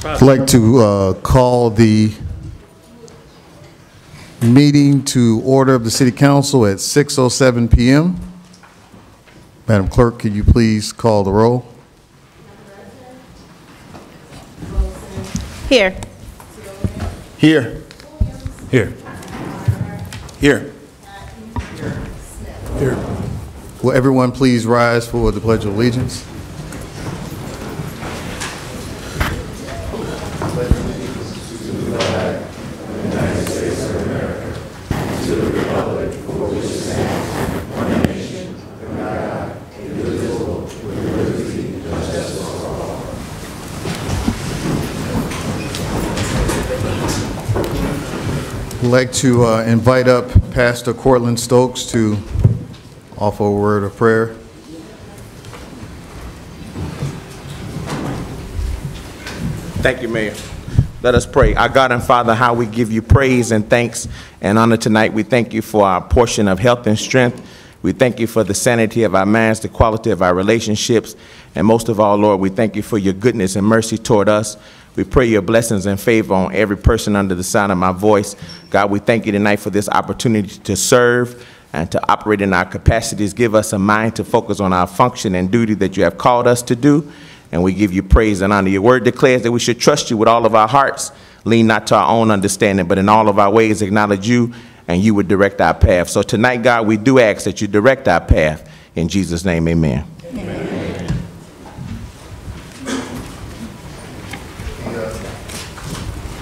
I'd like to call the meeting to order of the City Council at 6:07 p.m. Madam Clerk, could you please call the roll? Here. Here. Here. Here. Here. Will everyone please rise for the Pledge of Allegiance? I'd like to invite up Pastor Cortland Stokes to offer a word of prayer. Thank you, Mayor. Let us pray. Our God and Father, how we give you praise and thanks and honor tonight. We thank you for our portion of health and strength. We thank you for the sanity of our minds, the quality of our relationships, and most of all, Lord, we thank you for your goodness and mercy toward us. We pray your blessings and favor on every person under the sound of my voice. God, we thank you tonight for this opportunity to serve and to operate in our capacities. Give us a mind to focus on our function and duty that you have called us to do. And we give you praise and honor. Your word declares that we should trust you with all of our hearts, lean not to our own understanding, but in all of our ways acknowledge you, and you would direct our path. So tonight, God, we do ask that you direct our path. In Jesus' name, amen. Amen.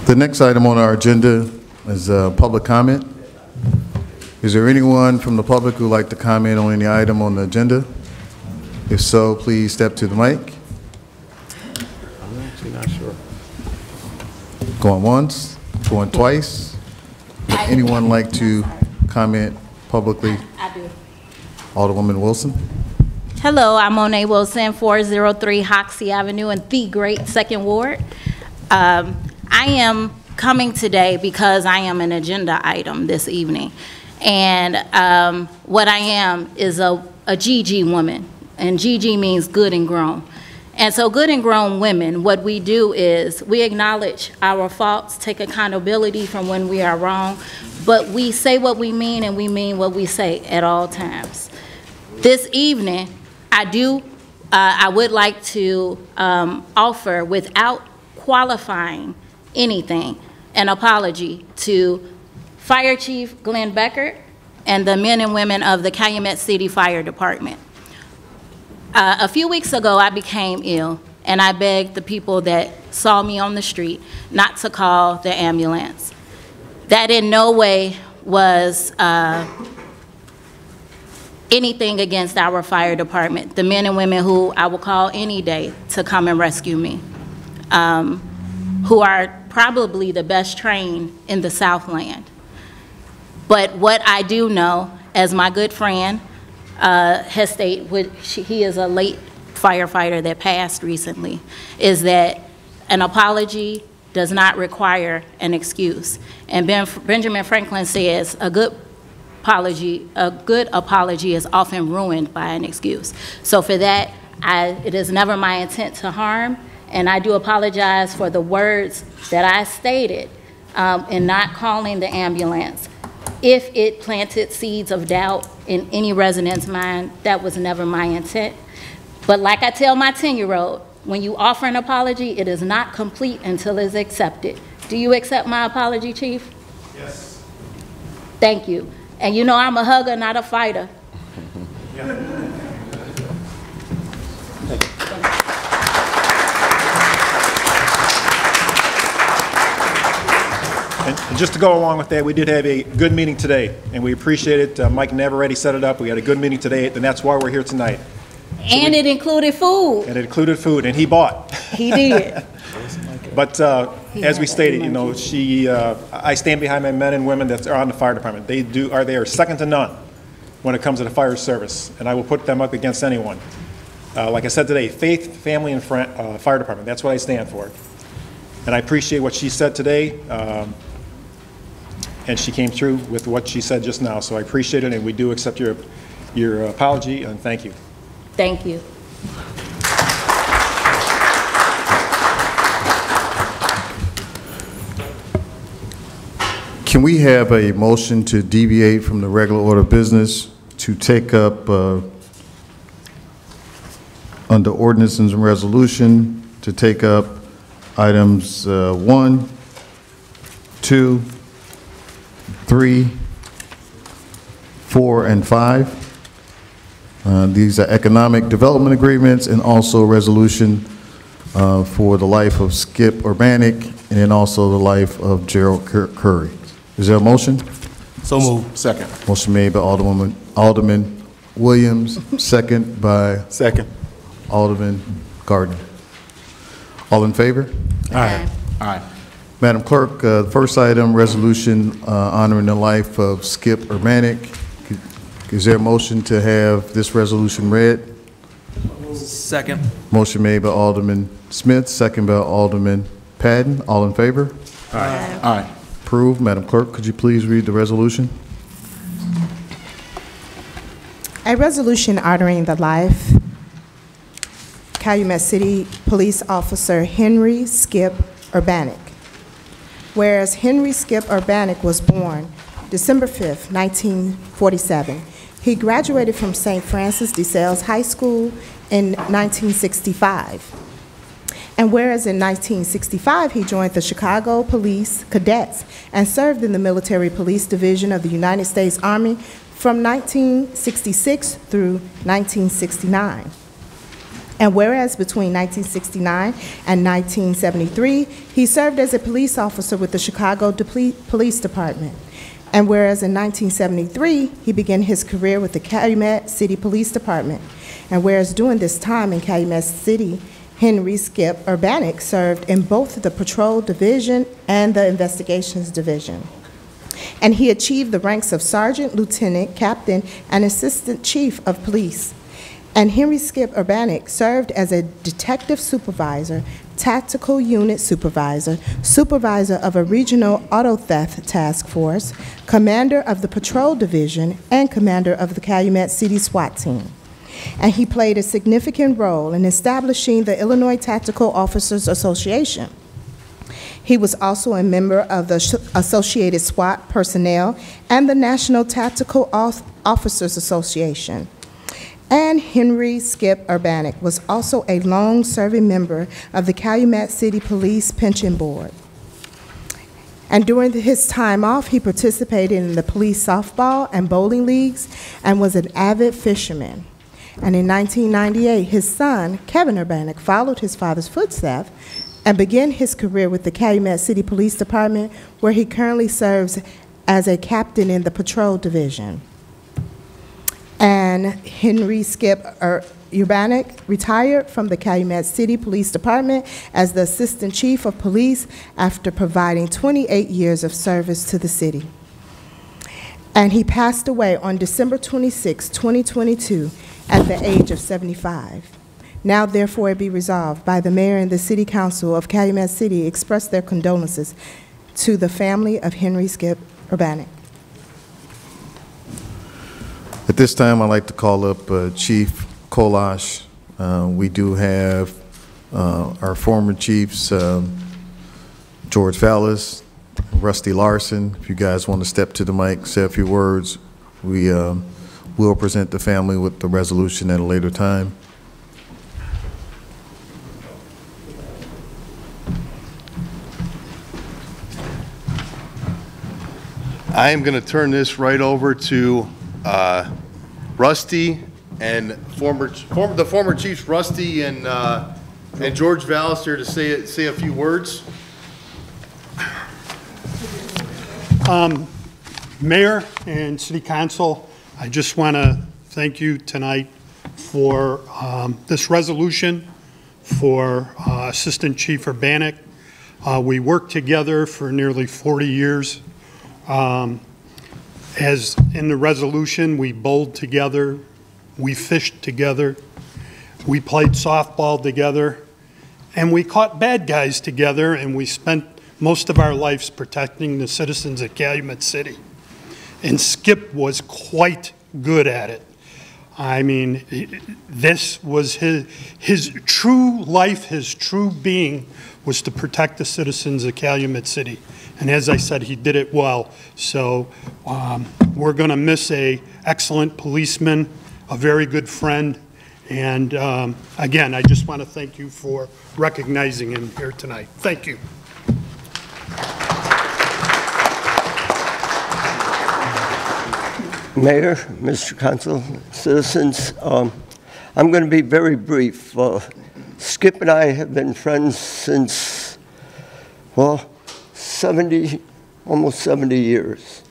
The next item on our agenda is public comment. Is there anyone from the public who would like to comment on any item on the agenda? If so, please step to the mic. I'm actually not sure. Going once, going twice. Would anyone like to comment publicly? I do. Alderwoman Wilson. Hello, I'm Monet Wilson, 403 Hoxie Avenue in the Great Second Ward. I am coming today because I am an agenda item this evening. And what I am is a GG woman, and GG means good and grown. And so good and grown women, what we do is we acknowledge our faults, take accountability from when we are wrong, but we say what we mean and we mean what we say at all times. This evening, I would like to offer, without qualifying anything, an apology to Fire Chief Glenn Beckert and the men and women of the Calumet City Fire Department. A few weeks ago, I became ill, and I begged the people that saw me on the street not to call the ambulance. That in no way was anything against our fire department, the men and women who I will call any day to come and rescue me, who are probably the best trained in the Southland. But what I do know, as my good friend has stated, he is a late firefighter that passed recently, is that an apology does not require an excuse. And Benjamin Franklin says a good apology is often ruined by an excuse. So for that, it is never my intent to harm, and I do apologize for the words that I stated in not calling the ambulance. If it planted seeds of doubt in any resident's mind, that was never my intent. But like I tell my 10-year-old, when you offer an apology, it is not complete until it's accepted. Do you accept my apology, Chief? Yes. Thank you. And you know I'm a hugger, not a fighter. Yeah. And just to go along with that, we did have a good meeting today, and we appreciate it. Mike Navarrete set it up. We had a good meeting today, and that's why we're here tonight. And it included food. And it included food, and he bought. He did. But as we stated, you know, I stand behind my men and women that are on the fire department. They are second to none when it comes to the fire service, and I will put them up against anyone. Like I said today, faith, family, and fire department. That's what I stand for. And I appreciate what she said today. And she came through with what she said just now, so I appreciate it, and we do accept your apology, and thank you. Thank you. Can we have a motion to deviate from the regular order of business to take up under ordinances and resolution, to take up items 1, 2, 3, 4, and 5. These are economic development agreements and also a resolution for the life of Skip Urbanek and then also the life of Gerald Curry. Is there a motion? So moved. Second. Motion made by Alderman Williams, second by Alderman Gardner. All in favor? Aye. Aye. Madam Clerk, the first item, resolution honoring the life of Skip Urbanek. Is there a motion to have this resolution read? Second. Motion made by Alderman Smith, second by Alderman Patton. All in favor? Aye. Aye. Approved. Madam Clerk, could you please read the resolution? A resolution honoring the life Calumet City Police Officer Henry Skip Urbanek. Whereas Henry Skip Urbanek was born December 5th, 1947. He graduated from St. Francis de Sales High School in 1965. And whereas in 1965 he joined the Chicago Police Cadets and served in the Military Police Division of the United States Army from 1966 through 1969. And whereas between 1969 and 1973, he served as a police officer with the Chicago Police Department. And whereas in 1973, he began his career with the Calumet City Police Department. And whereas during this time in Calumet City, Henry Skip Urbanek served in both the Patrol Division and the Investigations Division. And he achieved the ranks of Sergeant, Lieutenant, Captain, and Assistant Chief of Police. And Henry Skip Urbanek served as a detective supervisor, tactical unit supervisor, supervisor of a regional auto theft task force, commander of the patrol division, and commander of the Calumet City SWAT team. And he played a significant role in establishing the Illinois Tactical Officers Association. He was also a member of the Associated SWAT Personnel and the National Tactical Officers Association. And Henry Skip Urbanek was also a long-serving member of the Calumet City Police Pension Board. And during his time off, he participated in the police softball and bowling leagues and was an avid fisherman. And in 1998, his son, Kevin Urbanek, followed his father's footsteps and began his career with the Calumet City Police Department, where he currently serves as a captain in the patrol division. And Henry Skip Urbanek retired from the Calumet City Police Department as the Assistant Chief of Police after providing 28 years of service to the city. And he passed away on December 26, 2022, at the age of 75. Now, therefore, it be resolved by the Mayor and the City Council of Calumet City express their condolences to the family of Henry Skip Urbanek. At this time, I'd like to call up Chief Kolash. We do have our former chiefs, George Vallis, Rusty Larson. If you guys want to step to the mic, say a few words, we will present the family with the resolution at a later time. I am going to turn this right over to Rusty and the former chiefs Rusty and George Vallister to say a few words. Mayor and City Council, I just want to thank you tonight for this resolution for Assistant Chief Urbanek. We worked together for nearly 40 years. As in the resolution, we bowled together, we fished together, we played softball together, and we caught bad guys together, and we spent most of our lives protecting the citizens of Calumet City. And Skip was quite good at it. I mean, this was his true life, his true being was to protect the citizens of Calumet City. And as I said, he did it well. So we're going to miss a excellent policeman, a very good friend. And again, I just want to thank you for recognizing him here tonight. Thank you. Mayor, Mr. Council, citizens, I'm going to be very brief. Skip and I have been friends since, well, almost 70 years.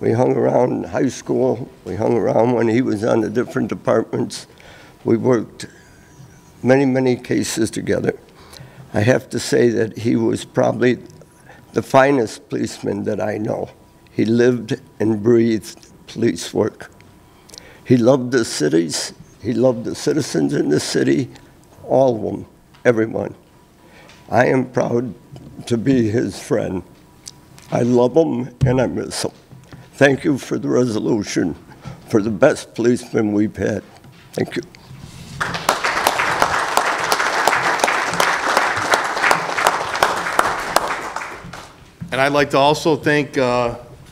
We hung around in high school. We hung around when he was on the different departments. We worked many, many cases together. I have to say that he was probably the finest policeman that I know. He lived and breathed police work. He loved the cities. He loved the citizens in the city, all of them, everyone. I am proud to be his friend. I love him and I miss him. Thank you for the resolution for the best policeman we've had. Thank you. And I'd like to also thank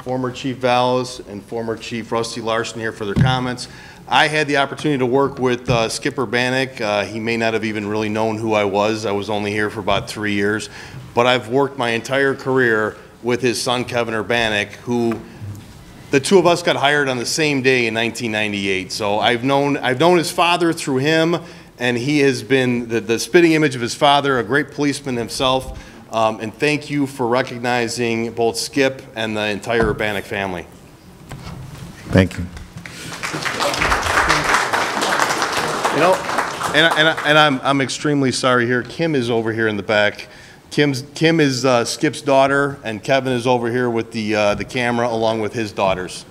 former Chief Vallis and former Chief Rusty Larson here for their comments. I had the opportunity to work with Skip Urbanek. He may not have even really known who I was. I was only here for about 3 years. But I've worked my entire career with his son, Kevin Urbanek, who the two of us got hired on the same day in 1998. So I've known his father through him, and he has been the spitting image of his father, a great policeman himself. And thank you for recognizing both Skip and the entire Urbanek family. Thank you. You know, and I'm extremely sorry here. Kim is over here in the back. Kim is Skip's daughter, and Kevin is over here with the camera along with his daughters.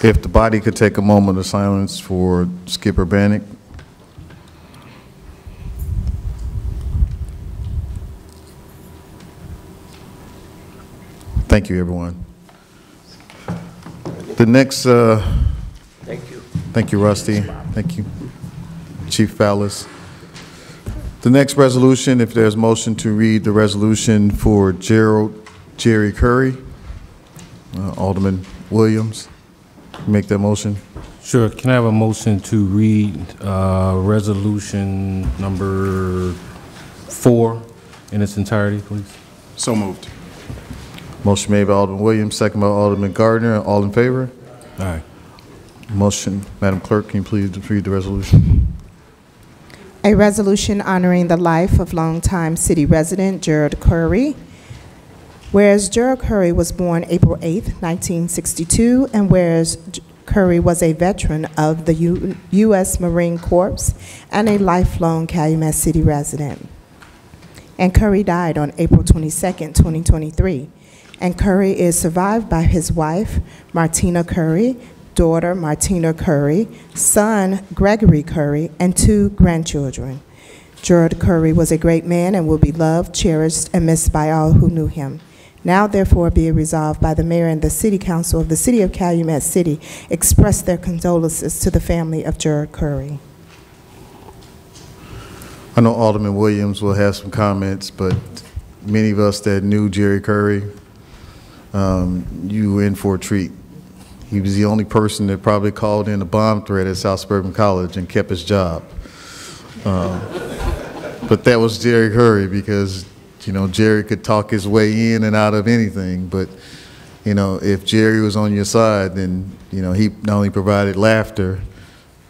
If the body could take a moment of silence for Skip Urbanek. Thank you, everyone. The next, Thank you. thank you, Rusty. Thank you, Chief Fallis. The next resolution, if there's motion to read the resolution for Jerry Curry, Alderman Williams, make that motion. Sure. Can I have a motion to read resolution number 4 in its entirety, please? So moved. Motion made by Alderman Williams, second by Alderman Gardner. All in favor? Aye. Motion. Madam Clerk, can you please read the resolution? A resolution honoring the life of longtime city resident Gerald Curry. Whereas Gerald Curry was born April 8, 1962, and whereas Curry was a veteran of the U.S. Marine Corps and a lifelong Calumet City resident. And Curry died on April 22, 2023. And Curry is survived by his wife, Martina Curry, daughter, Martina Curry, son, Gregory Curry, and 2 grandchildren. Gerald Curry was a great man and will be loved, cherished, and missed by all who knew him. Now, therefore, be it resolved by the mayor and the city council of the city of Calumet City, express their condolences to the family of Gerald Curry. I know Alderman Williams will have some comments, but many of us that knew Jerry Curry, you were in for a treat. He was the only person that probably called in a bomb threat at South Suburban College and kept his job. But that was Jerry Curry because, you know, Jerry could talk his way in and out of anything, but, you know, if Jerry was on your side, then, you know, he not only provided laughter,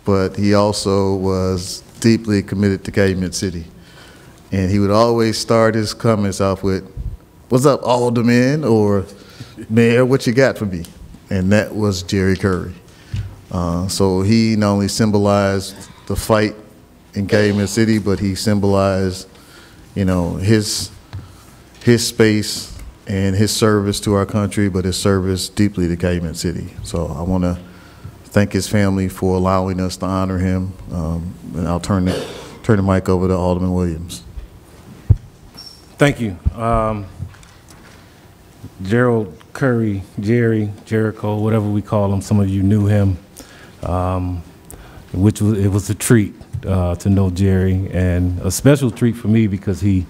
but he also was deeply committed to Calumet City. And he would always start his comments off with, "What's up, Alderman?" or "Mayor, what you got for me?" And that was Jerry Curry. So he not only symbolized the fight in Calumet City, but he symbolized, you know, his space and his service to our country, but his service deeply to Calumet City. So I want to thank his family for allowing us to honor him. And I'll turn the mic over to Alderman Williams. Thank you. Gerald Curry, Jerry, Jericho, whatever we call him, some of you knew him, it was a treat to know Jerry, and a special treat for me because he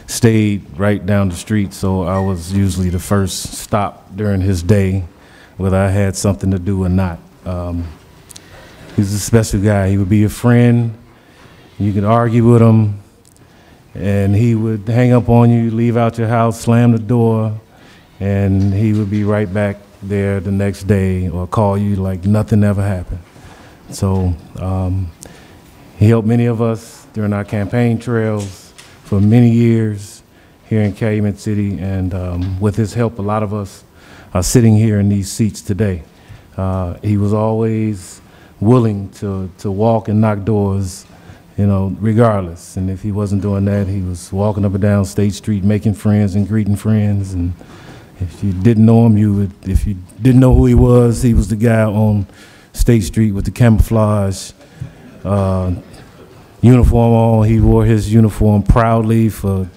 stayed right down the street, so I was usually the first stop during his day, whether I had something to do or not. He's a special guy. He would be a friend. You could argue with him, and he would hang up on you, leave out your house, slam the door, and he would be right back there the next day or call you like nothing ever happened. So he helped many of us during our campaign trails for many years here in Calumet City, and with his help, a lot of us are sitting here in these seats today. He was always willing to walk and knock doors, you know, regardless. And if he wasn't doing that, he was walking up and down State Street making friends and greeting friends. And if you didn't know him, if you didn't know who he was the guy on State Street with the camouflage uniform on. He wore his uniform proudly for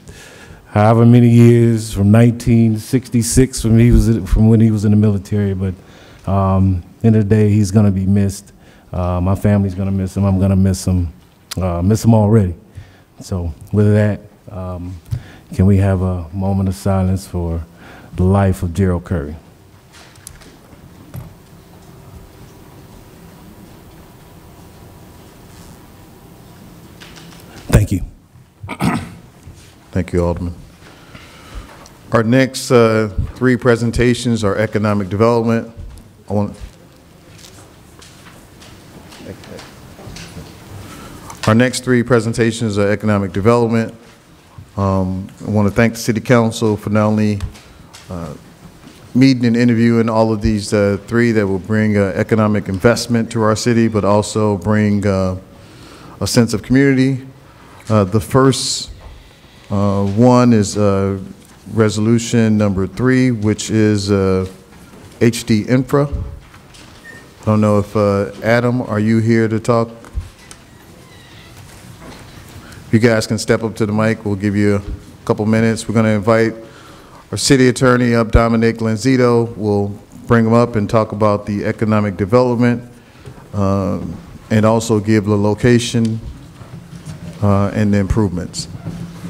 however many years, from 1966, from when he was in the military. But end of the day, he's going to be missed. My family's going to miss him. I'm going to miss him already. So with that, can we have a moment of silence for the life of Gerald Curry? Thank you. Thank you, Alderman. Our next three presentations are economic development. Our next three presentations are economic development. I want to thank the City Council for not only meeting and interviewing all of these three that will bring economic investment to our city, but also bring a sense of community. The first one is resolution number 3, which is HD Infra. I don't know if Adam, are you here to talk? If you guys can step up to the mic, we'll give you a couple minutes. We're going to invite our city attorney up, Dominic Lanzito. We'll bring him up and talk about the economic development and also give the location and the improvements.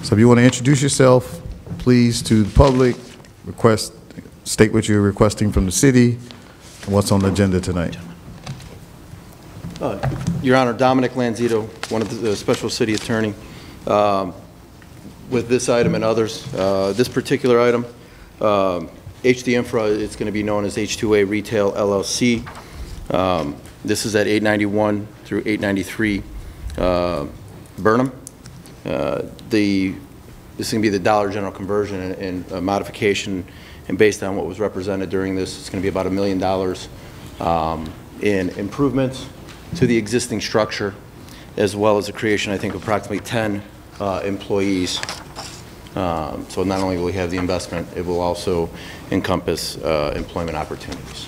So if you want to introduce yourself, please, to the public, state what you're requesting from the city and what's on the agenda tonight. Your Honor, Dominic Lanzito, one of the special city attorney. With this item and others, this particular item, HD Infra, it's going to be known as H2A Retail LLC. This is at 891 through 893 Burnham. This is going to be the Dollar General conversion and modification, and based on what was represented during this, it's going to be about $1 million in improvements to the existing structure, as well as the creation, I think, of approximately 10 employees. So not only will we have the investment, it will also encompass employment opportunities.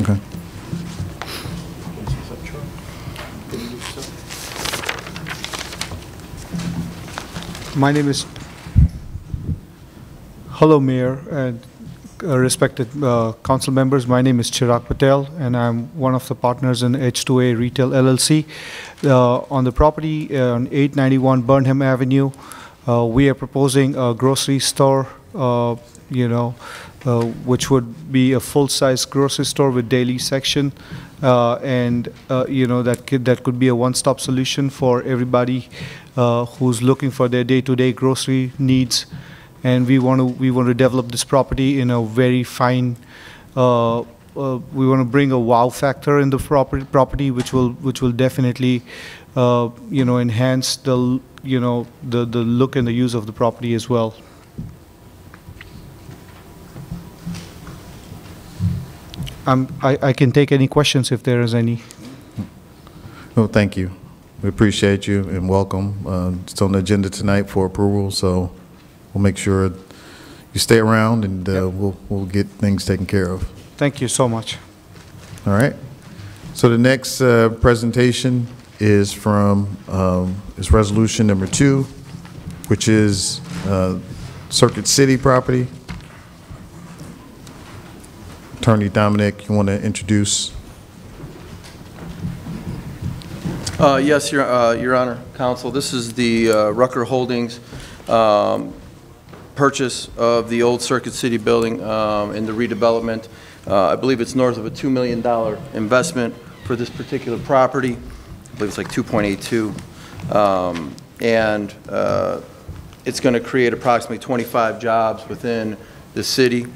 Okay. My name is, hello Mayor and respected council members. My name is Chirag Patel and I'm one of the partners in H2A Retail LLC. On the property on 891 Burnham Avenue, we are proposing a grocery store, which would be a full-size grocery store with daily section, and that could be a one-stop solution for everybody who's looking for their day-to-day grocery needs. And we want to develop this property in a very fine. We want to bring a wow factor in the property, which will definitely enhance the the look and the use of the property as well. I can take any questions if there is any. Well, thank you. We appreciate you and welcome. It's on the agenda tonight for approval, so we'll make sure you stay around and we'll get things taken care of. Thank you so much. All right. So the next presentation is from is resolution number 2, which is Circuit City property. Attorney Dominic, you want to introduce? Yes, Your Honor, Counsel. This is the Rucker Holdings purchase of the old Circuit City building and the redevelopment. I believe it's north of a $2 million investment for this particular property. I believe it's like 2.82. And it's going to create approximately 25 jobs within the city.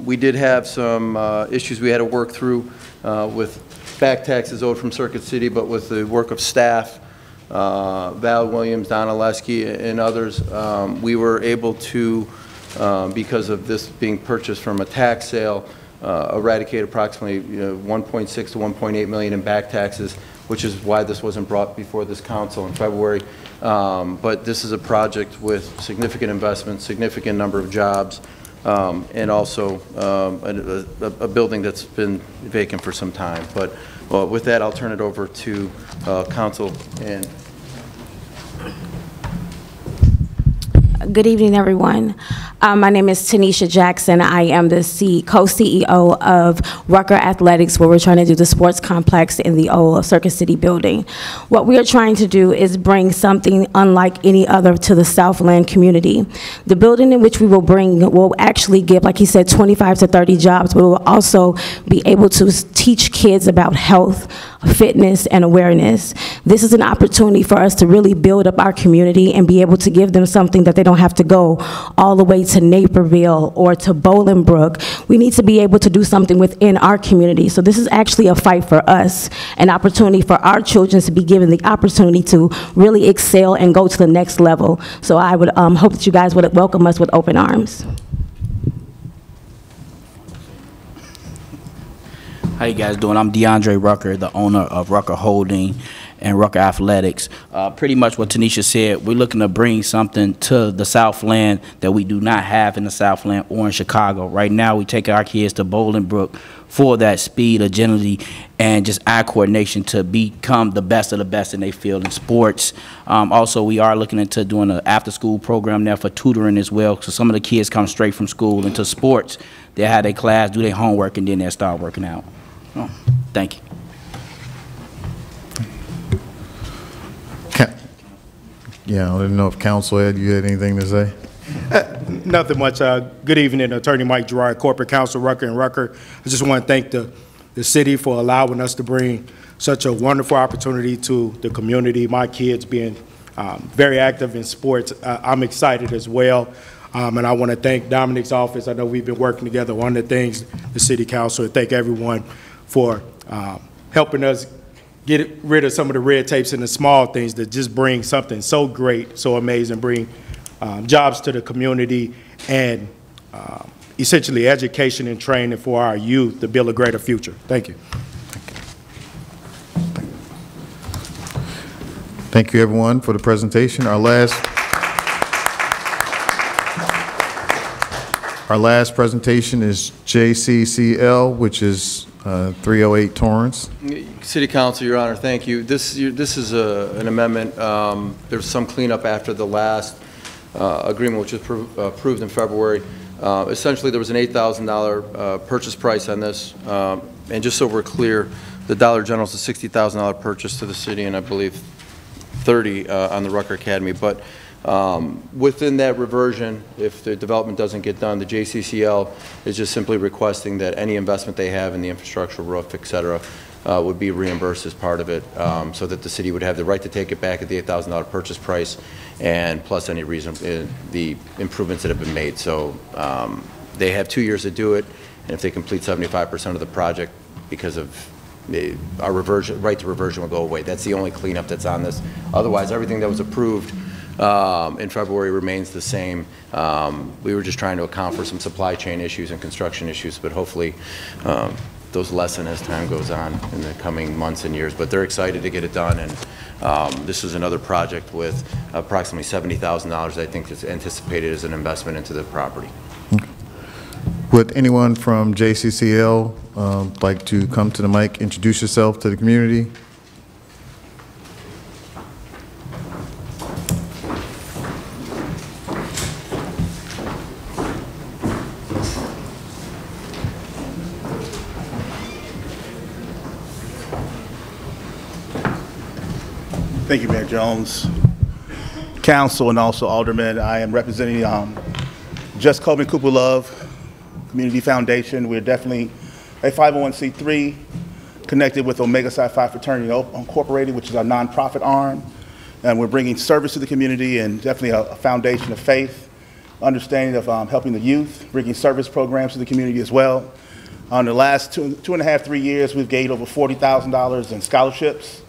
We did have some issues we had to work through with back taxes owed from Circuit City, but with the work of staff, Val Williams, Donna Lesky, and others, we were able to, because of this being purchased from a tax sale, eradicate approximately 1.6 to 1.8 million in back taxes, which is why this wasn't brought before this council in February. But this is a project with significant investment, significant number of jobs, and also a building that's been vacant for some time. But with that, I'll turn it over to council. And good evening, everyone. My name is Tanisha Jackson. I am the co-CEO of Rucker Athletics, where we're trying to do the sports complex in the old Circuit City building. What we are trying to do is bring something unlike any other to the Southland community. The building in which we will bring will actually give, like he said, 25 to 30 jobs, but we will also be able to teach kids about health, fitness, and awareness. This is an opportunity for us to really build up our community and be able to give them something that they don't have to go all the way to Naperville or to Bolingbrook. We need to be able to do something within our community. So this is actually a fight for us, an opportunity for our children to be given the opportunity to really excel and go to the next level. So I would hope that you guys would welcome us with open arms. How you guys doing? I'm DeAndre Rucker, the owner of Rucker Holding and Rucker Athletics. Pretty much what Tanisha said, we're looking to bring something to the Southland that we do not have in the Southland or in Chicago. Right now, we take our kids to Bolingbrook for that speed, agility, and just eye coordination to become the best of the best in their field in sports. Also, we are looking into doing an after-school program there for tutoring as well, so some of the kids come straight from school into sports. They have their class, do their homework, and then they'll start working out. Oh, thank you. Yeah, I didn't know if Council Ed, you had anything to say? Nothing much. Good evening, Attorney Mike Gerard, Corporate Counsel, Rucker and Rucker. I just want to thank the city for allowing us to bring such a wonderful opportunity to the community. My kids being very active in sports, I'm excited as well. And I want to thank Dominic's office. I know we've been working together on the things, the city council, and thank everyone for helping us get rid of some of the red tapes and the small things that just bring something so great, so amazing, bring jobs to the community and essentially education and training for our youth to build a greater future. Thank you. Thank you, everyone, for the presentation. Our last presentation is JCCL, which is 308 Torrance. City Council, Your Honor, thank you. This is an amendment. There's some cleanup after the last agreement, which was approved in February. Essentially, there was an $8,000 purchase price on this. And just so we're clear, the Dollar General is a $60,000 purchase to the city, and I believe $30,000 on the Rucker Academy. But within that reversion, if the development doesn't get done, the JCCL is just simply requesting that any investment they have in the infrastructure, roof, et cetera, would be reimbursed as part of it, so that the city would have the right to take it back at the $8,000 purchase price, and plus any reason the improvements that have been made. So they have 2 years to do it, and if they complete 75% of the project, because of our reversion, right to reversion will go away. That's the only cleanup that's on this. Otherwise, everything that was approved in February remains the same. We were just trying to account for some supply chain issues and construction issues, but hopefully those lessen as time goes on in the coming months and years. But they're excited to get it done, and this is another project with approximately $70,000 I think is anticipated as an investment into the property. Okay. Would anyone from JCCL like to come to the mic, introduce yourself to the community? Thank you, Mayor Jones. Council and also Alderman, I am representing Just Coleman Cooper Love Community Foundation. We're definitely a 501c3 connected with Omega Psi Phi Fraternity Incorporated, which is our nonprofit arm. And we're bringing service to the community and definitely a foundation of faith, understanding of helping the youth, bringing service programs to the community as well. In the last two and a half, 3 years, we've gained over $40,000 in scholarships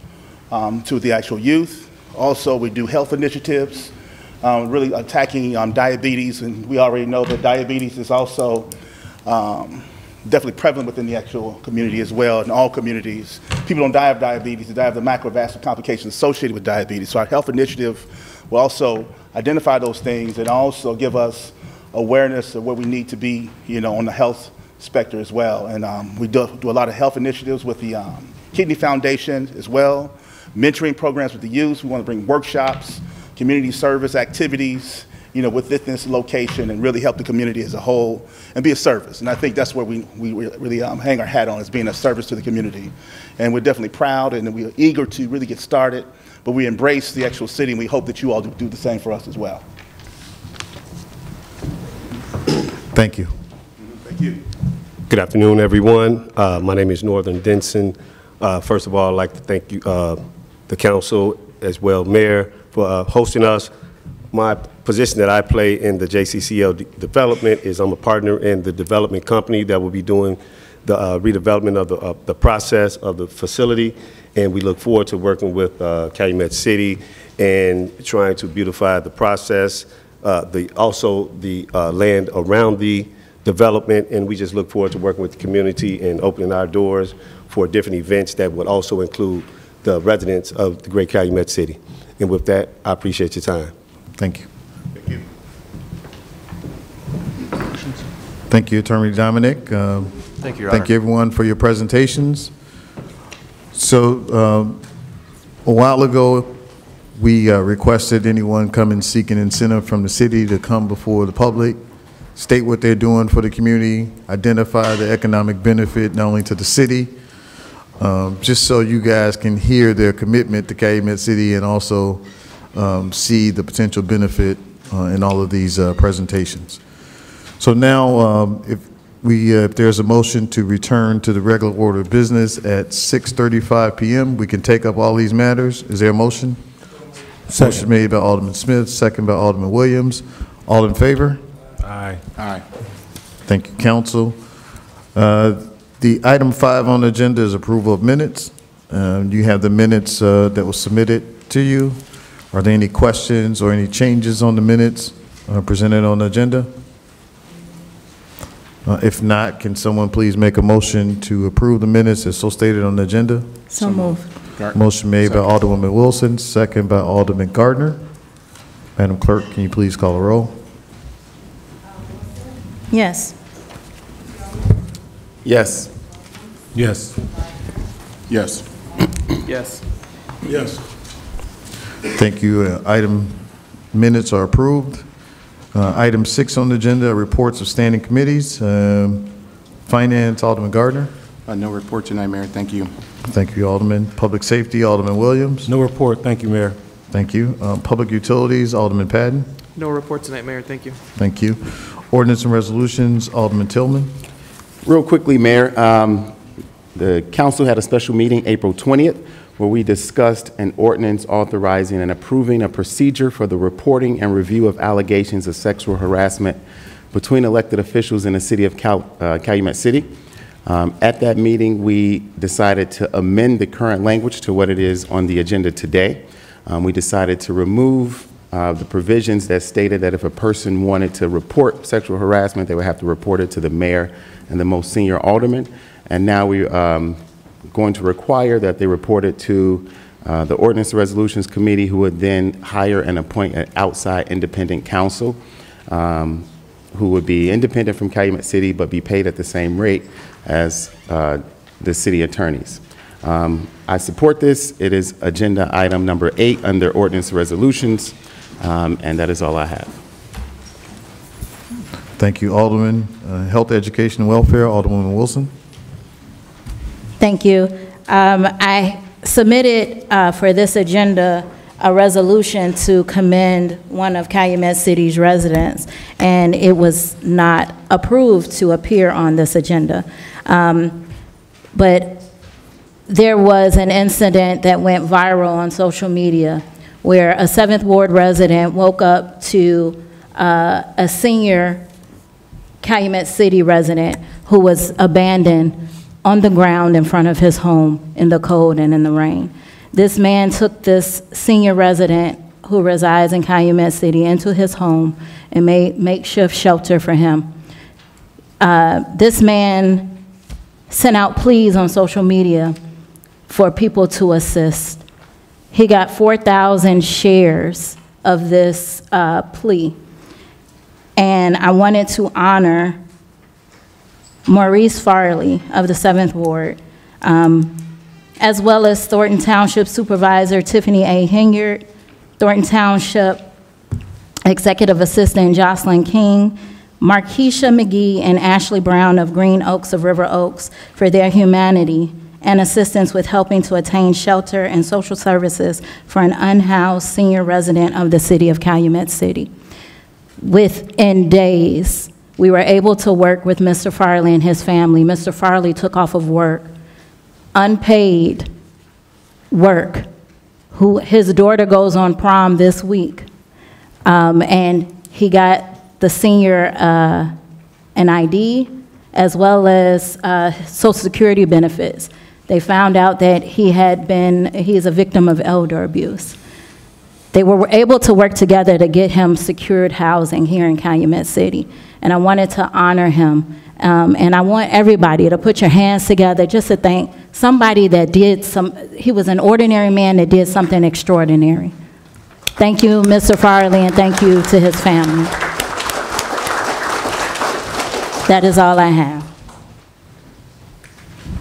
to the actual youth. Also, we do health initiatives, really attacking diabetes, and we already know that diabetes is also definitely prevalent within the actual community as well, in all communities. People don't die of diabetes, they die of the macrovascular complications associated with diabetes. So our health initiative will also identify those things and also give us awareness of where we need to be, on the health spectrum as well. And we do a lot of health initiatives with the Kidney Foundation as well, mentoring programs with the youth. We want to bring workshops, community service activities, within this location and really help the community as a whole and be a service. And I think that's where we really hang our hat on, is being a service to the community. And we're definitely proud and we're eager to really get started, but we embrace the actual city and we hope that you all do the same for us as well. Thank you. Thank you. Good afternoon, everyone. My name is Northern Denson. First of all, I'd like to thank you, the council, as well, Mayor, for hosting us. My position that I play in the JCCL development is I'm a partner in the development company that will be doing the redevelopment of the process of the facility, and we look forward to working with Calumet City and trying to beautify the process, also the land around the development, and we just look forward to working with the community and opening our doors for different events that would also include the residents of the great Calumet City. And with that, I appreciate your time. Thank you. Thank you. Thank you, Attorney Dominic. Thank you, Your Thank Honor. you, everyone, for your presentations. So a while ago, we requested anyone come and seek an incentive from the city to come before the public, state what they're doing for the community, identify the economic benefit not only to the city, just so you guys can hear their commitment to Calumet City and also see the potential benefit in all of these presentations. So now, if there's a motion to return to the regular order of business at 6:35 p.m., we can take up all these matters. Is there a motion? Motion made by Alderman Smith, second by Alderman Williams. All in favor? Aye. Aye. Thank you, council. The item 5 on the agenda is approval of minutes. You have the minutes that was submitted to you. Are there any questions or any changes on the minutes presented on the agenda? If not, can someone please make a motion to approve the minutes as so stated on the agenda? So moved. Motion made by Alderwoman Wilson, second by Alderman Gardner. Madam Clerk, can you please call a roll? Yes. Yes. Yes. Yes. Yes. Yes. Thank you. Item minutes are approved. Item 6 on the agenda, reports of standing committees. Finance, Alderman Gardner. No report tonight, Mayor. Thank you. Thank you, Alderman. Public Safety, Alderman Williams. No report. Thank you, Mayor. Thank you. Public Utilities, Alderman Patton. No report tonight, Mayor. Thank you. Thank you. Ordinance and Resolutions, Alderman Tillman. Real quickly, Mayor, the council had a special meeting April 20th where we discussed an ordinance authorizing and approving a procedure for the reporting and review of allegations of sexual harassment between elected officials in the city of Calumet City. At that meeting, we decided to amend the current language to what it is on the agenda today. We decided to remove the provisions that stated that if a person wanted to report sexual harassment, they would have to report it to the mayor and the most senior alderman. And now we're going to require that they report it to the Ordinance and Resolutions Committee, who would then hire and appoint an outside independent counsel who would be independent from Calumet City but be paid at the same rate as the city attorneys. I support this. It is agenda item number 8 under Ordinance and Resolutions, and that is all I have. Thank you, Alderman. Health, Education, and Welfare, Alderwoman Wilson. Thank you. I submitted for this agenda a resolution to commend one of Calumet City's residents, and it was not approved to appear on this agenda. But there was an incident that went viral on social media where a 7th Ward resident woke up to a senior Calumet City resident who was abandoned on the ground in front of his home in the cold and in the rain. This man took this senior resident who resides in Calumet City into his home and made makeshift shelter for him. This man sent out pleas on social media for people to assist. He got 4,000 shares of this plea. And I wanted to honor Maurice Farley of the 7th Ward, as well as Thornton Township Supervisor Tiffany A. Hinyard, Thornton Township Executive Assistant Jocelyn King, Markeisha McGee, and Ashley Brown of Green Oaks of River Oaks for their humanity and assistance with helping to attain shelter and social services for an unhoused senior resident of the city of Calumet City. Within days, we were able to work with Mr. Farley and his family. Mr. Farley took off of work, unpaid work. His daughter goes on prom this week, and he got the senior an ID as well as Social Security benefits. They found out that he's a victim of elder abuse. They were able to work together to get him secured housing here in Calumet City, and I wanted to honor him. And I want everybody to put your hands together just to thank somebody that he was an ordinary man that did something extraordinary. Thank you, Mr. Farley, and thank you to his family. That is all I have.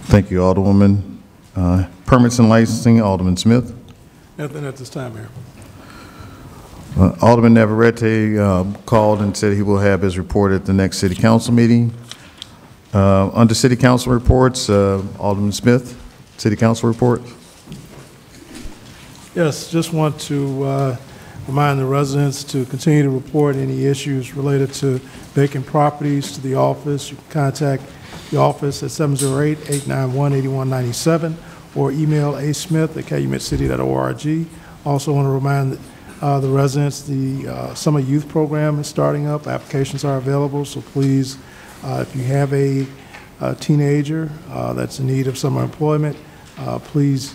Thank you, Alderwoman. Permits and licensing, Alderman Smith. Nothing at this time, Mayor. Alderman Navarrete called and said he will have his report at the next city council meeting. Under city council reports, Alderman Smith, city council report. Yes, just want to remind the residents to continue to report any issues related to vacant properties to the office. You can contact the office at 708-891-8197 or email asmith@calumetcity.org. Also want to remind the residents the summer youth program is starting up. Applications are available, so please, if you have a teenager that's in need of summer employment, please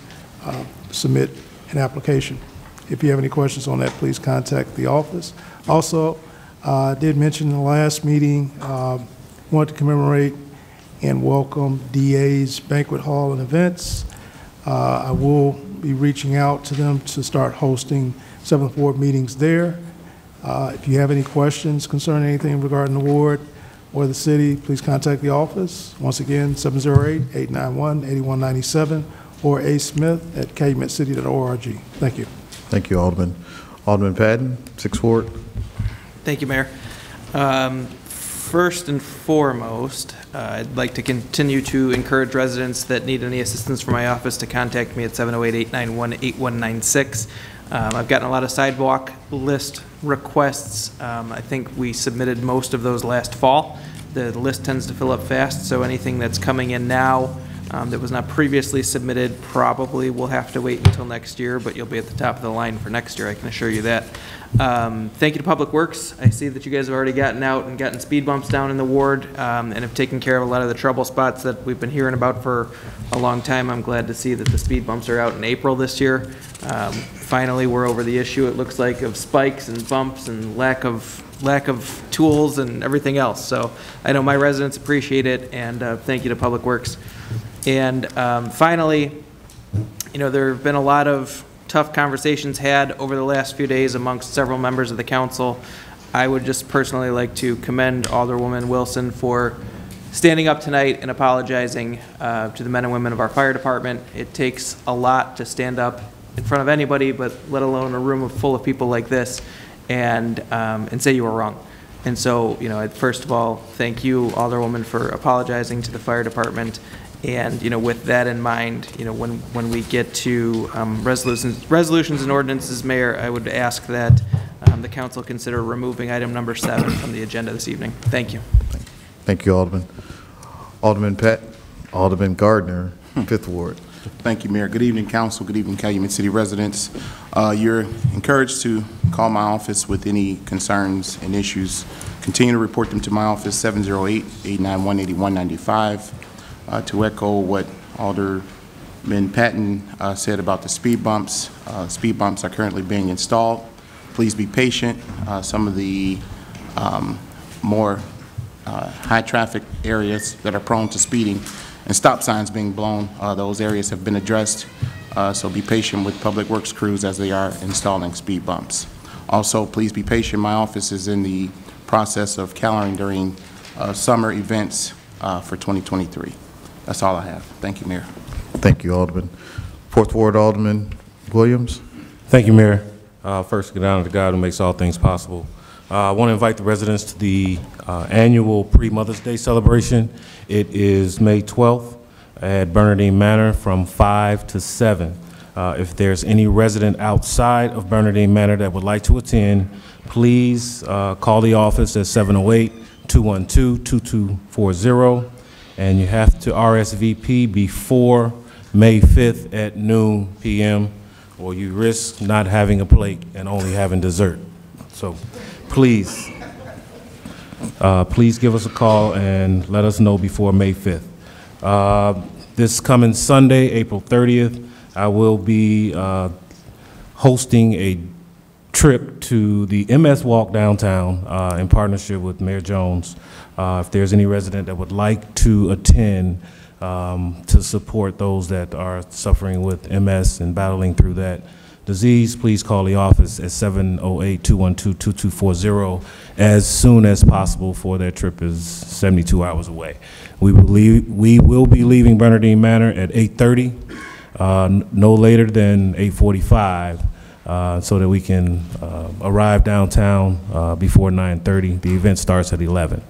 submit an application. If you have any questions on that, please contact the office. Also, I did mention in the last meeting, want to commemorate and welcome DA's Banquet Hall and Events. I will be reaching out to them to start hosting 7th Ward meetings there. If you have any questions concerning anything regarding the ward or the city, please contact the office. Once again, 708-891-8197 or asmith@calumetcity.org. Thank you. Thank you, Alderman. Alderman Patton, 6th Ward. Thank you, Mayor. First and foremost, I'd like to continue to encourage residents that need any assistance from my office to contact me at 708-891-8196. I've gotten a lot of sidewalk list requests. I think we submitted most of those last fall. The list tends to fill up fast, so anything that's coming in now that was not previously submitted probably will have to wait until next year, but you'll be at the top of the line for next year, I can assure you that. Thank you to Public Works. I see that you guys have already gotten out and gotten speed bumps down in the ward and have taken care of a lot of the trouble spots that we've been hearing about for a long time. I'm glad to see that the speed bumps are out in April this year. Finally, we're over the issue, it looks like, of spikes and bumps and lack of tools and everything else. So I know my residents appreciate it, and thank you to Public Works. And finally, you know, there have been a lot of tough conversations had over the last few days amongst several members of the council. I would just personally like to commend Alderwoman Wilson for standing up tonight and apologizing to the men and women of our fire department. It takes a lot to stand up in front of anybody, but let alone a room full of people like this, and say you were wrong. And so, you know, first of all, thank you, Alderwoman, for apologizing to the fire department. And, with that in mind, when we get to resolutions and ordinances, Mayor, I would ask that the council consider removing item number 7 from the agenda this evening. Thank you. Thank you, Alderman. Alderman Gardner, 5th Ward. Thank you, Mayor. Good evening, council. Good evening, Calumet City residents. You're encouraged to call my office with any concerns and issues. Continue to report them to my office, 708-891-8195. To echo what Alderman Patton said about the speed bumps are currently being installed. Please be patient. Some of the more high traffic areas that are prone to speeding and stop signs being blown, those areas have been addressed. So be patient with Public Works crews as they are installing speed bumps. Also, please be patient. My office is in the process of calendaring summer events for 2023. That's all I have. Thank you, Mayor. Thank you, Alderman. 4th Ward, Alderman Williams. Thank you, Mayor. First, get down to God who makes all things possible. I want to invite the residents to the annual pre-Mother's Day celebration. It is May 12th at Bernardine Manor from 5 to 7. If there's any resident outside of Bernardine Manor that would like to attend, please call the office at 708-212-2240, and you have to RSVP before May 5th at noon p.m., or you risk not having a plate and only having dessert. So please, please give us a call and let us know before May 5th. This coming Sunday, April 30th, I will be hosting a trip to the MS Walk downtown in partnership with Mayor Jones. If there's any resident that would like to attend to support those that are suffering with MS and battling through that disease, please call the office at 708-212-2240 as soon as possible, for that trip is 72 hours away. We will be leaving Bernardine Manor at 8:30, no later than 8:45, so that we can arrive downtown before 9:30. The event starts at 11.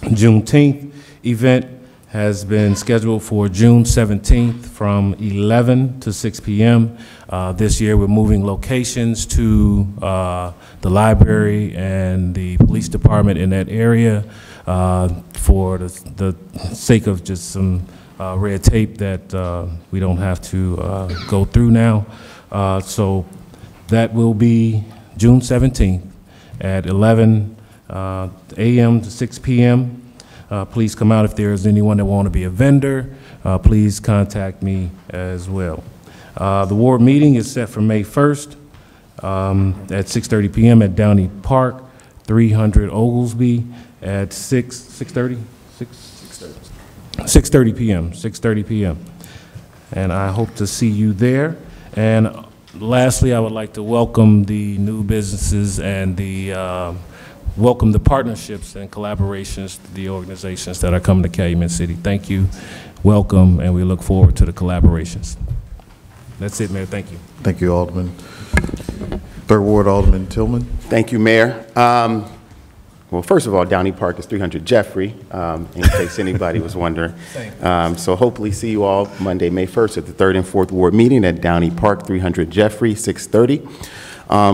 Juneteenth event has been scheduled for June 17th from 11 to 6 p.m. This year we're moving locations to the library and the police department in that area for the sake of just some red tape that we don't have to go through now. So that will be June 17th at 11 a.m. to 6 p.m. Please come out. If there's anyone that want to be a vendor, please contact me as well. The ward meeting is set for May 1st at 6:30 p.m. at Downey Park, 300 Oglesby at 6:30 p.m. 6:30 p.m. And I hope to see you there. And lastly, I would like to welcome the new businesses and welcome the partnerships and collaborations to the organizations that are coming to Calumet City. Thank you, welcome, and we look forward to the collaborations. That's it, Mayor. Thank you. Thank you, Alderman. 3rd Ward, Alderman Tillman. Thank you, Mayor. Well, first of all, Downey Park is 300 Jeffrey, in case anybody was wondering. So hopefully see you all Monday, May 1st at the 3rd and 4th Ward meeting at Downey Park, 300 Jeffrey, 6:30.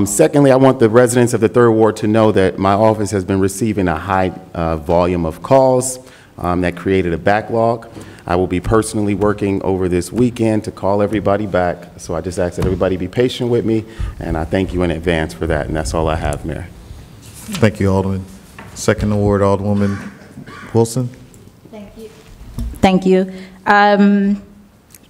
Secondly, I want the residents of the 3rd Ward to know that my office has been receiving a high volume of calls that created a backlog. I will be personally working over this weekend to call everybody back. So I just ask that everybody be patient with me, and I thank you in advance for that. And that's all I have, Mayor. Thank you, Alderman. 2nd Ward, Alderwoman Wilson. Thank you. Thank you.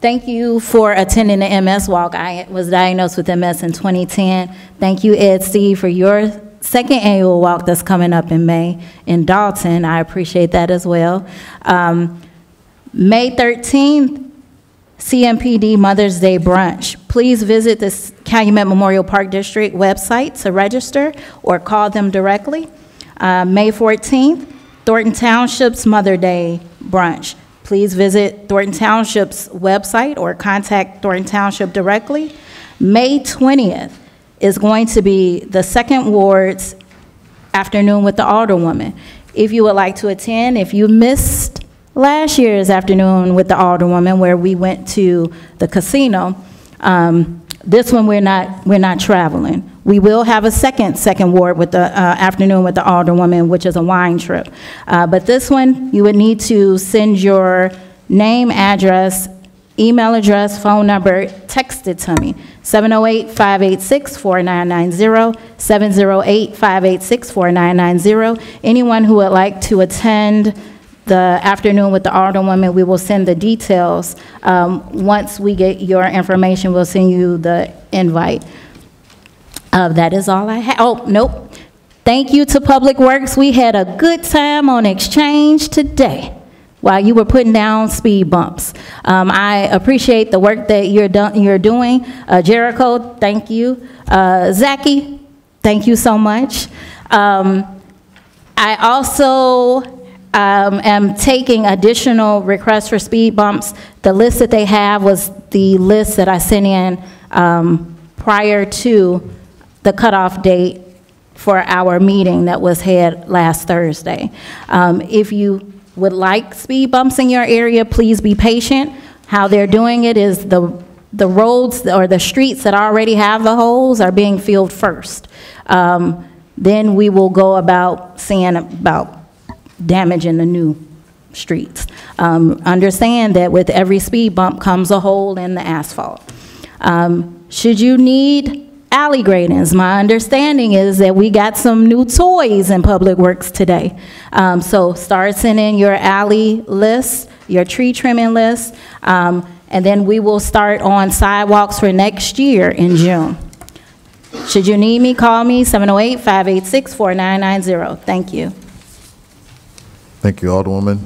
Thank you for attending the MS Walk. I was diagnosed with MS in 2010. Thank you, Ed Steve, for your 2nd annual walk that's coming up in May in Dalton. I appreciate that as well. May 13th, CMPD Mother's Day Brunch. Please visit the Calumet Memorial Park District website to register or call them directly. May 14th, Thornton Township's Mother Day Brunch. Please visit Thornton Township's website or contact Thornton Township directly. May 20th is going to be the 2nd Ward's afternoon with the Alderwoman. If you would like to attend, if you missed last year's afternoon with the Alderwoman where we went to the casino. This one, we're not traveling. We will have a second ward with the afternoon with the Alderwoman, which is a wine trip. But this one, you would need to send your name, address, email address, phone number, text it to me. 708-586-4990, 708-586-4990. Anyone who would like to attend the afternoon with the Alderwoman, we will send the details. Once we get your information, we'll send you the invite. That is all I have. Oh, nope. Thank you to Public Works. We had a good time on exchange today while you were putting down speed bumps. I appreciate the work that you're doing. Jericho, thank you. Zachy, thank you so much. I also am taking additional requests for speed bumps. The list that they have was the list that I sent in prior to the cutoff date for our meeting that was had last Thursday. If you would like speed bumps in your area, please be patient. How they're doing it is the roads or the streets that already have the holes are being filled first. Then we will go about seeing about damaging the new streets. Understand that with every speed bump comes a hole in the asphalt. Should you need alley gradings, my understanding is that we got some new toys in Public Works today. So start sending your alley list, your tree trimming list, and then we will start on sidewalks for next year in June. Should you need me, call me, 708-586-4990. Thank you. Thank you, Alderwoman.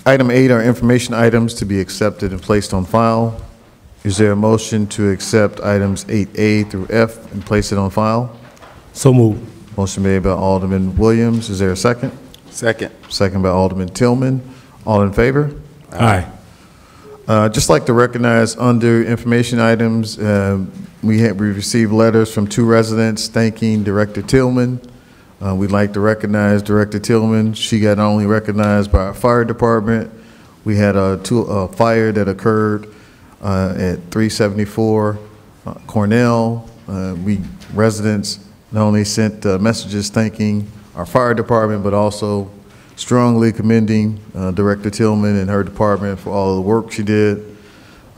Item 8 are information items to be accepted and placed on file. Is there a motion to accept items 8A through F and place it on file? So moved. Motion made by Alderman Williams. Is there a second? Second. Second by Alderman Tillman. All in favor? Aye. Just like to recognize under information items, we received letters from 2 residents thanking Director Tillman. We'd like to recognize Director Tillman. She got not only recognized by our fire department. We had a fire that occurred at 374 Cornell. We residents not only sent messages thanking our fire department, but also strongly commending Director Tillman and her department for all of the work she did.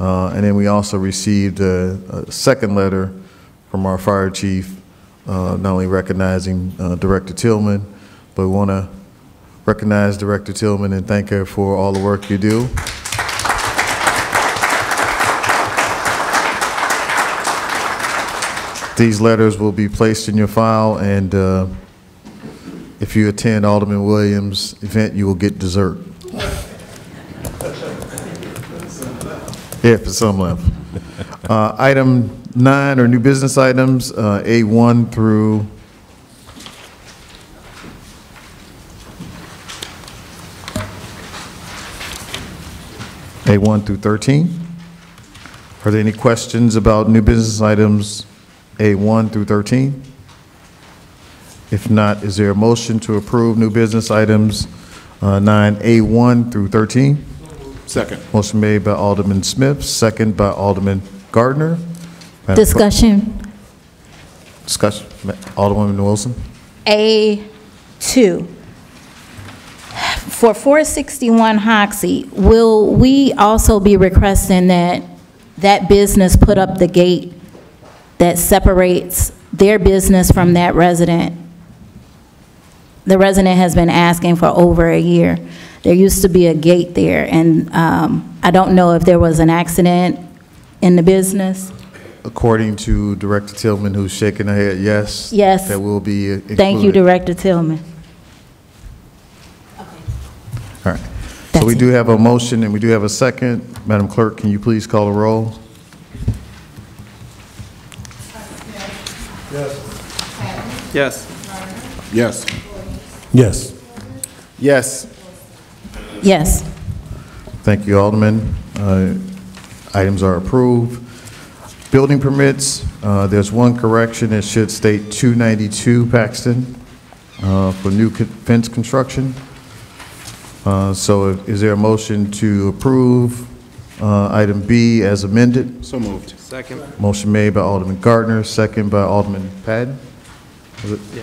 And then we also received a second letter from our fire chief, not only recognizing Director Tillman, but we want to recognize Director Tillman and thank her for all the work you do. These letters will be placed in your file, and if you attend Alderman Williams' event, you will get dessert. Yeah, for some left. Item 9 are new business items, A1 through A1 through 13. Are there any questions about new business items A1 through 13? If not, is there a motion to approve new business items 9A1 through 13? Second. Motion made by Alderman Smith, second by Alderman Gardner. Discussion. Discussion. Alderwoman Wilson. A2. For 461 Hoxie, will we also be requesting that that business put up the gate that separates their business from that resident? The resident has been asking for over a year. There used to be a gate there, and I don't know if there was an accident in the business. According to Director Tillman, who's shaking her head, yes. Yes. That will be included. Thank you, Director Tillman. All right. So we do have a motion and we do have a second. Madam Clerk, can you please call the roll? Yes. Yes. Yes. Yes. Yes. Thank you, Alderman. Items are approved. Building permits, there's one correction. It should state 292 Paxton for new fence construction. So is there a motion to approve item B as amended? So moved. Second. Motion made by Alderman Gardner, second by Alderman Patton. Was it? Yeah.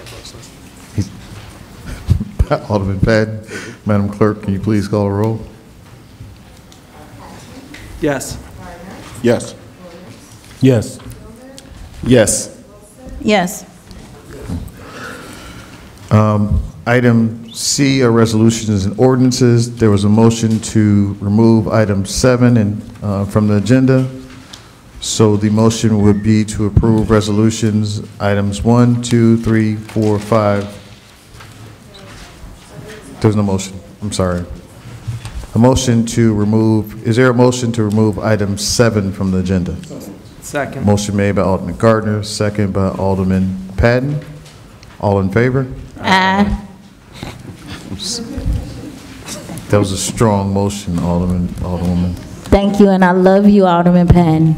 Alderman Patton. Madam Clerk, can you please call a roll? Yes. Yes. Yes. Yes. Yes. Item C are resolutions and ordinances. There was a motion to remove item 7 from the agenda. So the motion would be to approve resolutions items 1, 2, 3, 4, 5. There's no motion. I'm sorry. A motion to remove, is there a motion to remove item 7 from the agenda? Second. Motion made by Alderman Gardner, second by Alderman Patton. All in favor? Aye. That was a strong motion, Alderwoman. Thank you, and I love you, Alderman Penn.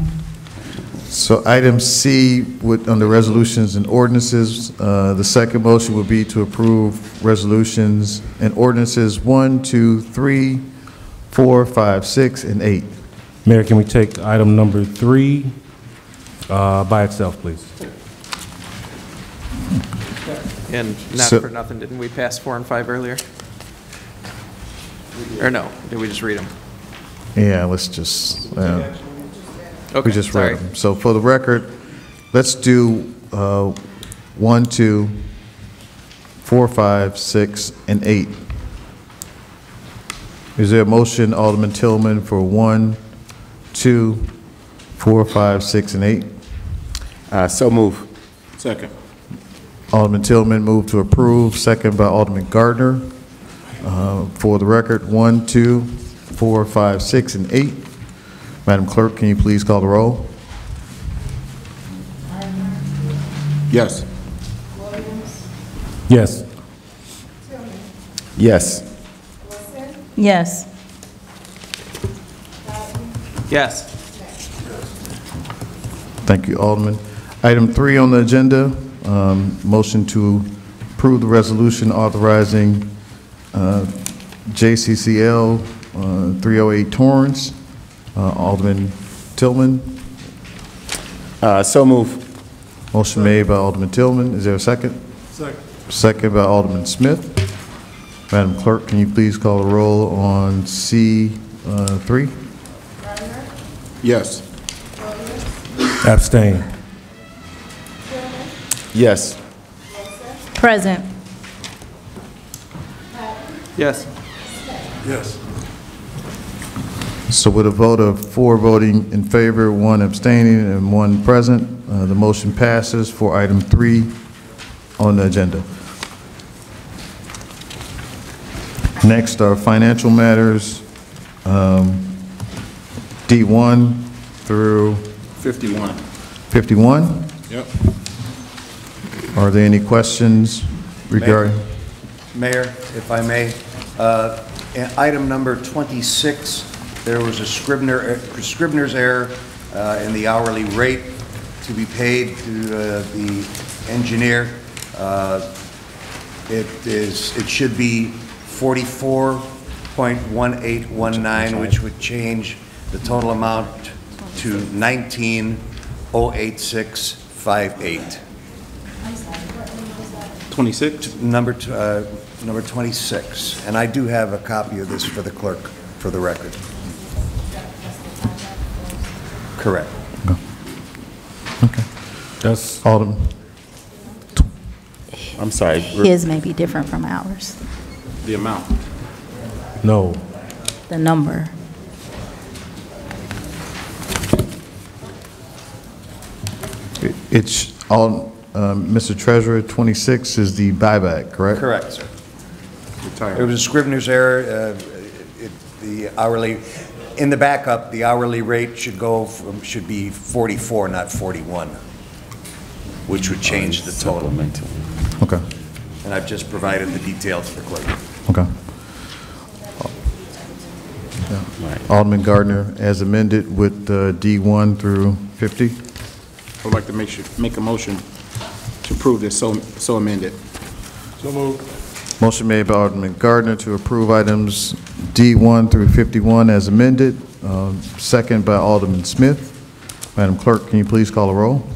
So item C, under resolutions and ordinances, the second motion would be to approve resolutions and ordinances 1, 2, 3, 4, 5, 6, and 8. Mayor, can we take item number 3 by itself, please? And not So- for nothing, didn't we pass 4 and 5 earlier? Or no, did we just read them? Yeah, let's just, Okay, we just sorry. read them. So for the record, let's do 1, 2, 4, 5, 6, and 8. Is there a motion, Alderman Tillman, for 1, 2, 4, 5, 6, and 8? So move. Second. Alderman Tillman moved to approve, second by Alderman Gardner. For the record, 1, 2, 4, 5, 6, and 8. Madam Clerk, can you please call the roll? Yes. Yes. Yes. Yes. Yes. Thank you, Alderman. Item 3 on the agenda, motion to approve the resolution authorizing JCCL 308 Torrance. Alderman Tillman. So move. Motion made by Alderman Tillman. Is there a second? Second. Second by Alderman Smith. Madam Clerk, can you please call the roll on C3? Yes. Abstain. Yes. Present. Yes. Yes. So with a vote of 4 voting in favor, 1 abstaining, and 1 present, the motion passes for item 3 on the agenda. Next are financial matters, D1 through 51. 51. Yep. Are there any questions regarding? Mayor, if I may, in item number 26, there was a Scribner's error in the hourly rate to be paid to the engineer. It should be 44.1819, which would change the total amount to 19,086.58. 26? Number 26. And I do have a copy of this for the clerk, for the record. Correct. Okay. That's Alderman. I'm sorry. His may be different from ours. The amount. no. The number. It's all, Mr. Treasurer, 26 is the buyback, correct? Correct, sir. It was a Scribner's error. The hourly, in the backup, the hourly rate should be 44, not 41, which would change the total. Okay. And I've just provided the details to the clerk. Okay. Alderman Gardner, as amended with D1 through 50. I would like to make a motion to approve this so amended. So moved. Motion made by Alderman Gardner to approve items D1 through 51 as amended. Second by Alderman Smith. Madam Clerk, can you please call a roll?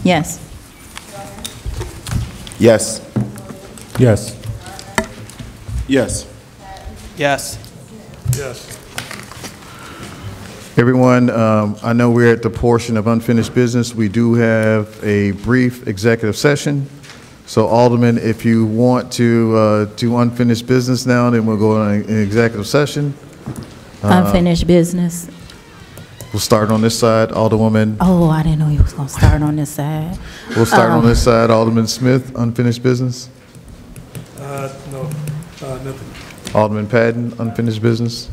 Yes. Yes. Yes. Yes. Yes. Yes. Everyone, I know we're at the portion of unfinished business. We do have a brief executive session. So Alderman, if you want to do unfinished business now, then we'll go on an executive session. Unfinished business. We'll start on this side, Alderwoman. Oh, I didn't know you was gonna start on this side. We'll start on this side, Alderman Smith, unfinished business. No, nothing. Alderman Patton, unfinished business.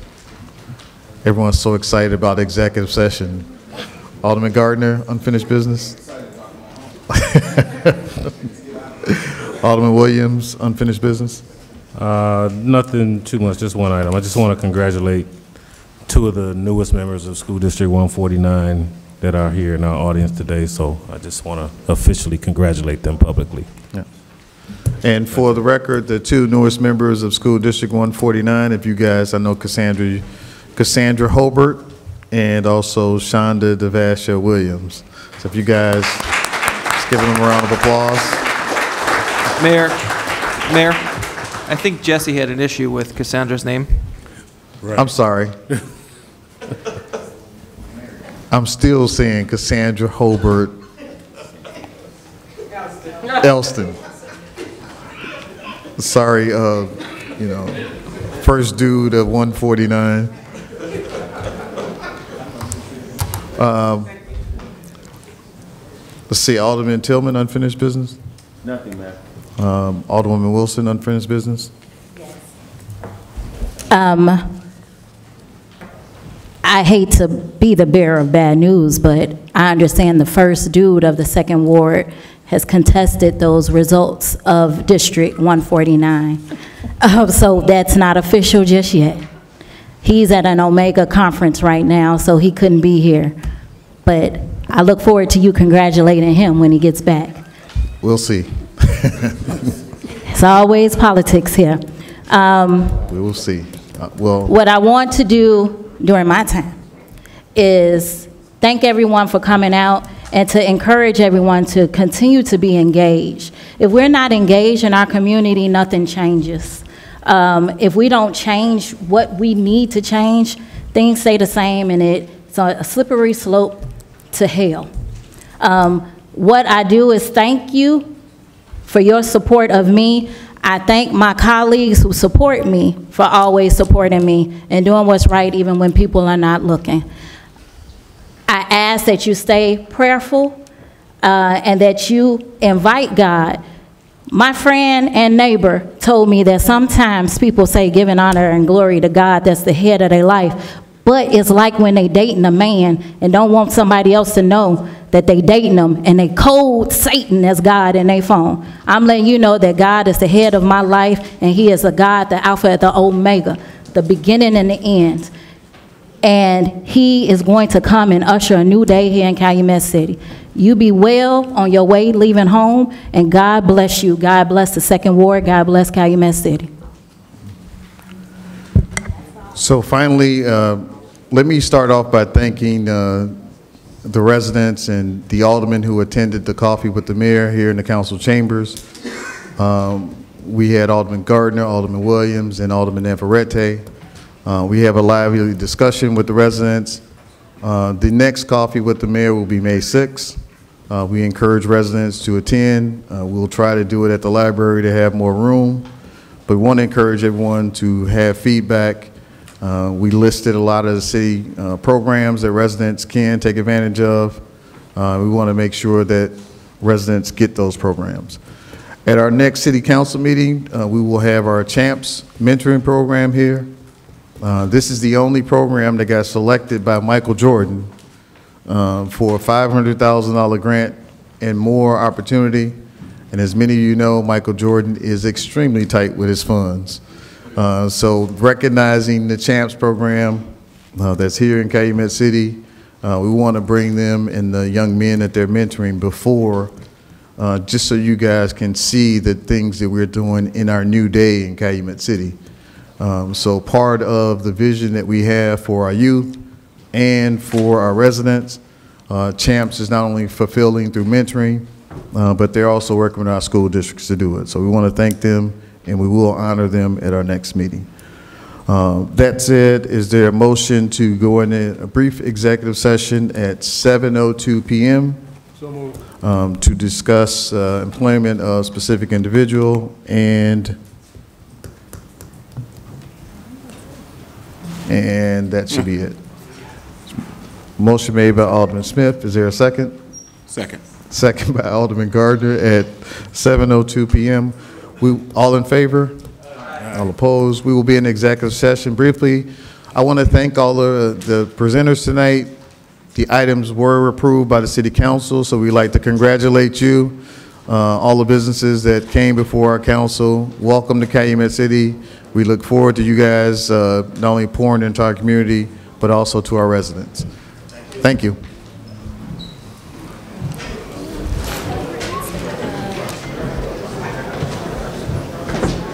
Everyone's so excited about the executive session. Alderman Gardner, unfinished business. Alderman Williams, unfinished business. Nothing too much, just one item. I just want to congratulate two of the newest members of School District 149 that are here in our audience today, so I just want to officially congratulate them publicly. Yeah. And for the record, the two newest members of School District 149, if you guys, I know Cassandra Hobart and also Shonda Devasha Williams. So if you guys, just give them a round of applause. Mayor, I think Jesse had an issue with Cassandra's name. Right. I'm sorry. I'm still saying Cassandra Hobart Elston. Sorry, first dude of 149. Let's see, Alderman Tillman, unfinished business? Nothing, ma'am. Alderwoman Wilson, unfinished business? I hate to be the bearer of bad news, but I understand the first dude of the second ward has contested those results of District 149. So that's not official just yet. He's at an Omega conference right now, so he couldn't be here. But I look forward to you congratulating him when he gets back. We'll see. It's always politics here. We will see. Well, what I want to do during my time is thank everyone for coming out and to encourage everyone to continue to be engaged. If we're not engaged in our community, nothing changes. If we don't change what we need to change, things stay the same, and it's a slippery slope to hell. What I do is thank you for your support of me. I thank my colleagues who support me for always supporting me and doing what's right even when people are not looking. I ask that you stay prayerful and that you invite God. My friend and neighbor told me that sometimes people say giving honor and glory to God, that's the head of their life. But it's like when they dating a man and don't want somebody else to know that they dating them and they code Satan as God in their phone. I'm letting you know that God is the head of my life and he is a God, the Alpha and the Omega, the beginning and the end. And he is going to come and usher a new day here in Calumet City. You be well on your way leaving home, and God bless you. God bless the second ward. God bless Calumet City. so finally, let me start off by thanking the residents and the aldermen who attended the coffee with the mayor here in the council chambers. We had Alderman Gardner, Alderman Williams, and Alderman Navarrete. We have a lively discussion with the residents. The next coffee with the mayor will be May 6th. We encourage residents to attend. We'll try to do it at the library to have more room, but we want to encourage everyone to have feedback. We listed a lot of the city programs that residents can take advantage of. We want to make sure that residents get those programs. At our next city council meeting, we will have our CHAMPS mentoring program here. This is the only program that got selected by Michael Jordan for a $500,000 grant and more opportunity. And as many of you know, Michael Jordan is extremely tight with his funds. So recognizing the CHAMPS program that's here in Calumet City, we want to bring them and the young men that they're mentoring before just so you guys can see the things that we're doing in our new day in Calumet City. So part of the vision that we have for our youth and for our residents, CHAMPS is not only fulfilling through mentoring, but they're also working with our school districts to do it. So we want to thank them, and we will honor them at our next meeting. That said, is there a motion to go into a brief executive session at 7:02 p.m. So moved. To discuss employment of specific individual and that should be it. Motion made by Alderman Smith. Is there a second? Second. Second by Alderman Gardner at 7:02 p.m. All in favor? All opposed? We will be in executive session. Briefly, I want to thank all of the presenters tonight. The items were approved by the City Council, so we'd like to congratulate you, all the businesses that came before our council. Welcome to Calumet City. We look forward to you guys not only pouring into our community, but also to our residents. Thank you.